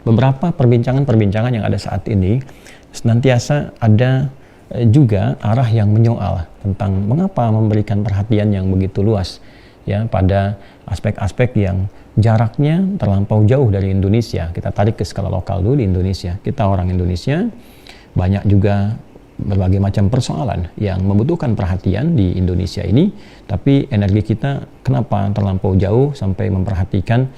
beberapa perbincangan-perbincangan yang ada saat ini senantiasa ada juga arah yang menyoal tentang mengapa memberikan perhatian yang begitu luas ya pada aspek-aspek yang jaraknya terlampau jauh dari Indonesia. Kita tarik ke skala lokal dulu di Indonesia. Kita orang Indonesia, banyak juga berbagai macam persoalan yang membutuhkan perhatian di Indonesia ini, tapi energi kita kenapa terlampau jauh sampai memperhatikan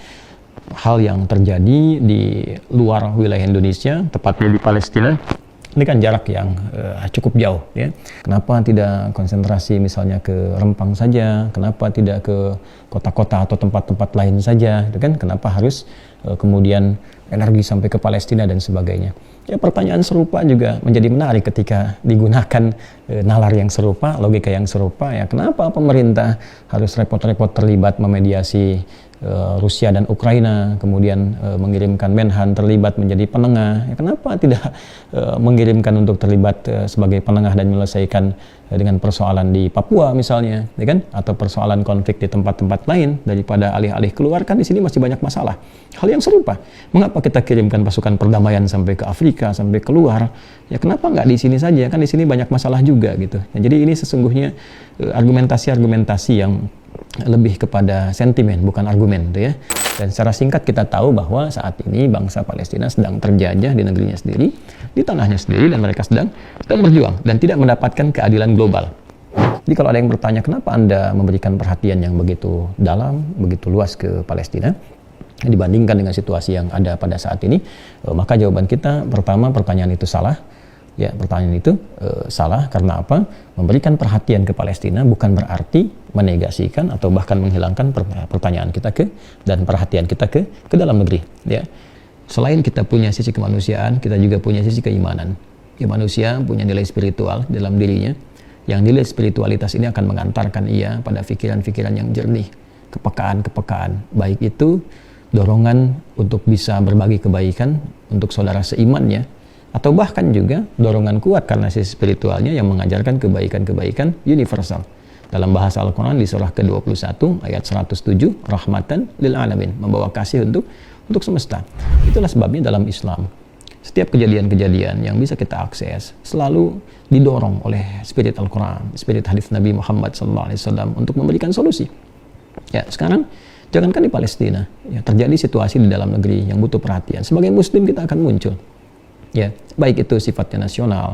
hal yang terjadi di luar wilayah Indonesia, tepatnya di Palestina. Ini kan jarak yang cukup jauh ya. Kenapa tidak konsentrasi misalnya ke Rempang saja? Kenapa tidak ke kota-kota atau tempat-tempat lain saja? Itu kan kenapa harus kemudian energi sampai ke Palestina dan sebagainya? Ya, pertanyaan serupa juga menjadi menarik ketika digunakan nalar yang serupa, logika yang serupa ya. Kenapa pemerintah harus repot-repot terlibat memediasi Rusia dan Ukraina, kemudian mengirimkan Menhan terlibat menjadi penengah. Ya, kenapa tidak mengirimkan untuk terlibat sebagai penengah dan menyelesaikan dengan persoalan di Papua misalnya, ya kan? Atau persoalan konflik di tempat-tempat lain daripada alih-alih keluar, kan di sini masih banyak masalah. Hal yang serupa. Mengapa kita kirimkan pasukan perdamaian sampai ke Afrika, sampai keluar? Ya kenapa nggak di sini saja? Kan di sini banyak masalah juga gitu. Nah, jadi ini sesungguhnya argumentasi-argumentasi yang lebih kepada sentimen, bukan argumen gitu ya. Dan secara singkat kita tahu bahwa saat ini bangsa Palestina sedang terjajah di negerinya sendiri, di tanahnya sendiri, dan mereka sedang berjuang dan tidak mendapatkan keadilan global. Jadi kalau ada yang bertanya kenapa Anda memberikan perhatian yang begitu dalam, begitu luas ke Palestina dibandingkan dengan situasi yang ada pada saat ini, maka jawaban kita pertama, pertanyaan itu salah. Ya, pertanyaan itu salah karena apa? Memberikan perhatian ke Palestina bukan berarti menegasikan atau bahkan menghilangkan pertanyaan kita dan perhatian kita ke dalam negeri. Ya, selain kita punya sisi kemanusiaan, kita juga punya sisi keimanan. Ya, manusia punya nilai spiritual dalam dirinya. Yang nilai spiritualitas ini akan mengantarkan ia pada pikiran-pikiran yang jernih, kepekaan-kepekaan. Baik itu dorongan untuk bisa berbagi kebaikan untuk saudara seimannya, atau bahkan juga dorongan kuat karena sisi spiritualnya yang mengajarkan kebaikan-kebaikan universal. Dalam bahasa Al-Quran di surah ke-21 ayat 107, rahmatan lil alamin, membawa kasih untuk semesta. Itulah sebabnya dalam Islam setiap kejadian-kejadian yang bisa kita akses selalu didorong oleh spirit Al-Quran, spirit hadis Nabi Muhammad SAW untuk memberikan solusi. Ya, sekarang jangankan di Palestina, ya, terjadi situasi di dalam negeri yang butuh perhatian. Sebagai Muslim kita akan muncul. Ya, baik itu sifatnya nasional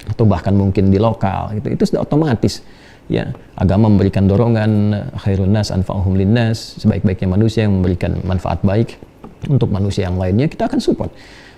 atau bahkan mungkin di lokal gitu, itu sudah otomatis ya. Agama memberikan dorongan khairun nas anfa'uhum linnas, sebaik-baiknya manusia yang memberikan manfaat baik untuk manusia yang lainnya, kita akan support.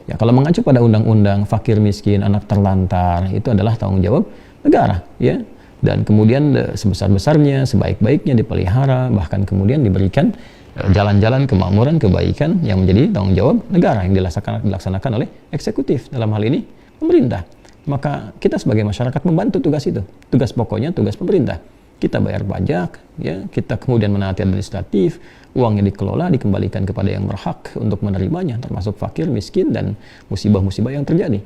Ya, kalau mengacu pada undang-undang fakir miskin, anak terlantar, itu adalah tanggung jawab negara ya. Dan kemudian sebesar-besarnya, sebaik-baiknya dipelihara, bahkan kemudian diberikan jalan-jalan kemakmuran, kebaikan yang menjadi tanggung jawab negara yang dilaksanakan oleh eksekutif, dalam hal ini pemerintah. Maka kita sebagai masyarakat membantu tugas itu. Tugas pokoknya tugas pemerintah. Kita bayar pajak, ya, kita kemudian menaati administratif, uangnya dikelola, dikembalikan kepada yang berhak untuk menerimanya, termasuk fakir, miskin, dan musibah-musibah yang terjadi.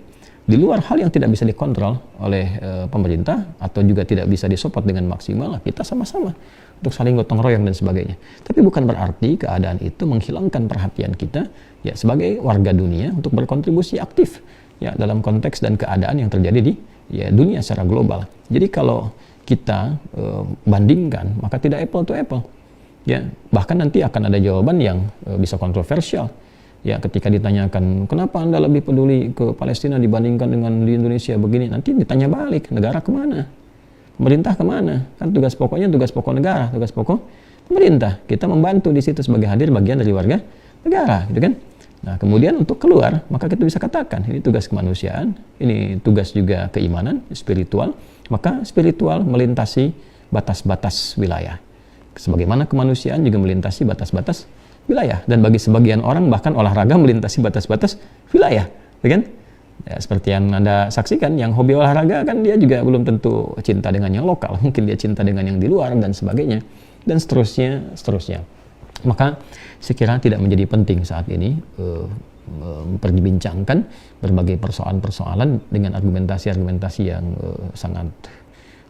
Di luar hal yang tidak bisa dikontrol oleh pemerintah atau juga tidak bisa disupport dengan maksimal, kita sama-sama untuk saling gotong royong dan sebagainya. Tapi bukan berarti keadaan itu menghilangkan perhatian kita ya sebagai warga dunia untuk berkontribusi aktif ya dalam konteks dan keadaan yang terjadi di ya dunia secara global. Jadi kalau kita bandingkan, maka tidak apple to apple. Ya, bahkan nanti akan ada jawaban yang bisa kontroversial. Ya, ketika ditanyakan, kenapa Anda lebih peduli ke Palestina dibandingkan dengan di Indonesia begini? Nanti ditanya balik, negara kemana? Pemerintah kemana? Kan tugas pokoknya tugas pokok negara, tugas pokok pemerintah. Kita membantu di situ sebagai hadir bagian dari warga negara, gitu kan? Nah, kemudian untuk keluar, maka kita bisa katakan, ini tugas kemanusiaan, ini tugas juga keimanan, spiritual. Maka spiritual melintasi batas-batas wilayah. Sebagaimana kemanusiaan juga melintasi batas-batas wilayah, dan bagi sebagian orang bahkan olahraga melintasi batas-batas wilayah, ya kan? Ya, seperti yang Anda saksikan, yang hobi olahraga kan dia juga belum tentu cinta dengan yang lokal, mungkin dia cinta dengan yang di luar dan sebagainya, dan seterusnya. Maka saya kira tidak menjadi penting saat ini memperbincangkan berbagai persoalan-persoalan dengan argumentasi-argumentasi yang sangat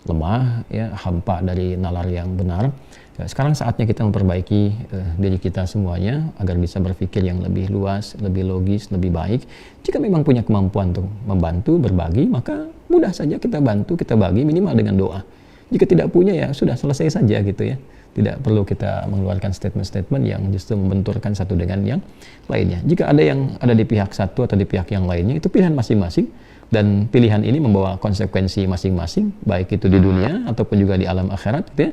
lemah, ya, hampa dari nalar yang benar. Sekarang saatnya kita memperbaiki diri kita semuanya agar bisa berpikir yang lebih luas, lebih logis, lebih baik. Jika memang punya kemampuan untuk membantu, berbagi, maka mudah saja kita bantu, kita bagi minimal dengan doa. Jika tidak punya, ya sudah, selesai saja gitu ya. Tidak perlu kita mengeluarkan statement-statement yang justru membenturkan satu dengan yang lainnya. Jika ada yang ada di pihak satu atau di pihak yang lainnya, itu pilihan masing-masing. Dan pilihan ini membawa konsekuensi masing-masing, baik itu di dunia ataupun juga di alam akhirat, gitu ya.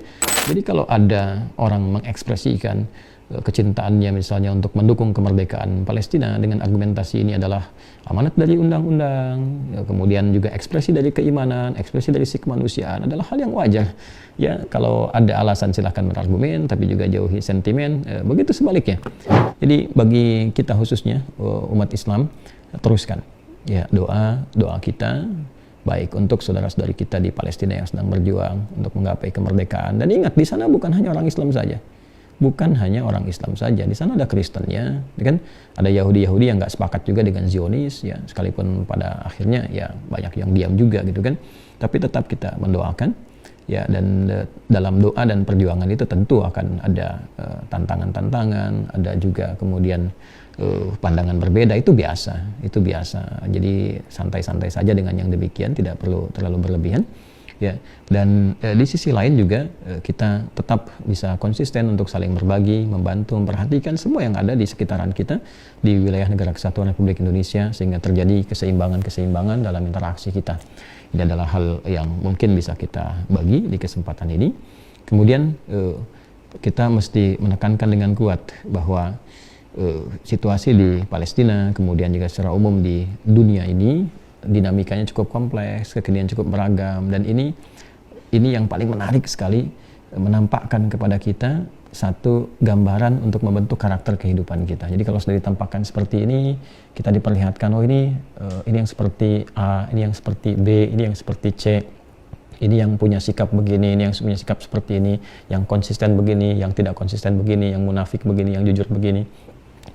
Jadi kalau ada orang mengekspresikan kecintaannya misalnya untuk mendukung kemerdekaan Palestina dengan argumentasi ini adalah amanat dari undang-undang, ya, kemudian juga ekspresi dari keimanan, ekspresi dari sisi kemanusiaan, adalah hal yang wajar. Ya, kalau ada alasan silahkan berargumen, tapi juga jauhi sentimen, begitu sebaliknya. Jadi bagi kita khususnya umat Islam, teruskan ya doa kita baik untuk saudara-saudari kita di Palestina yang sedang berjuang untuk menggapai kemerdekaan. Dan ingat, di sana bukan hanya orang Islam saja. Bukan hanya orang Islam saja, di sana ada Kristennya, kan? Ada Yahudi yang nggak sepakat juga dengan Zionis, ya, sekalipun pada akhirnya ya banyak yang diam juga gitu kan. Tapi tetap kita mendoakan, ya, dan dalam doa dan perjuangan itu tentu akan ada tantangan-tantangan, ada juga kemudian pandangan berbeda, itu biasa. Jadi santai-santai saja dengan yang demikian, tidak perlu terlalu berlebihan. Ya, dan di sisi lain juga kita tetap bisa konsisten untuk saling berbagi, membantu, memperhatikan semua yang ada di sekitaran kita di wilayah Negara Kesatuan Republik Indonesia, sehingga terjadi keseimbangan dalam interaksi kita. Ini adalah hal yang mungkin bisa kita bagi di kesempatan ini. Kemudian kita mesti menekankan dengan kuat bahwa situasi di Palestina, kemudian juga secara umum di dunia ini, dinamikanya cukup kompleks, kekinian cukup beragam, dan ini yang paling menarik sekali, menampakkan kepada kita satu gambaran untuk membentuk karakter kehidupan kita. Jadi kalau sudah ditampakkan seperti ini, kita diperlihatkan, oh ini yang seperti A, ini yang seperti B, ini yang seperti C, ini yang punya sikap begini, ini yang punya sikap seperti ini, yang konsisten begini, yang tidak konsisten begini, yang munafik begini, yang jujur begini.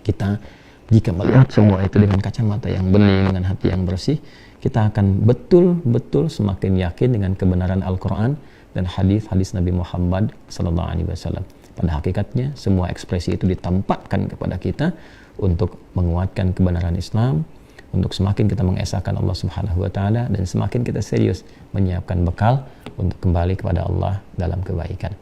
Kita jika melihat semua itu dengan kacamata yang bening, dengan hati yang bersih, kita akan betul-betul semakin yakin dengan kebenaran Al-Quran dan hadis-hadis Nabi Muhammad SAW. Pada hakikatnya, semua ekspresi itu ditampakkan kepada kita untuk menguatkan kebenaran Islam, untuk semakin kita mengesahkan Allah Subhanahu wa Ta'ala, dan semakin kita serius menyiapkan bekal untuk kembali kepada Allah dalam kebaikan.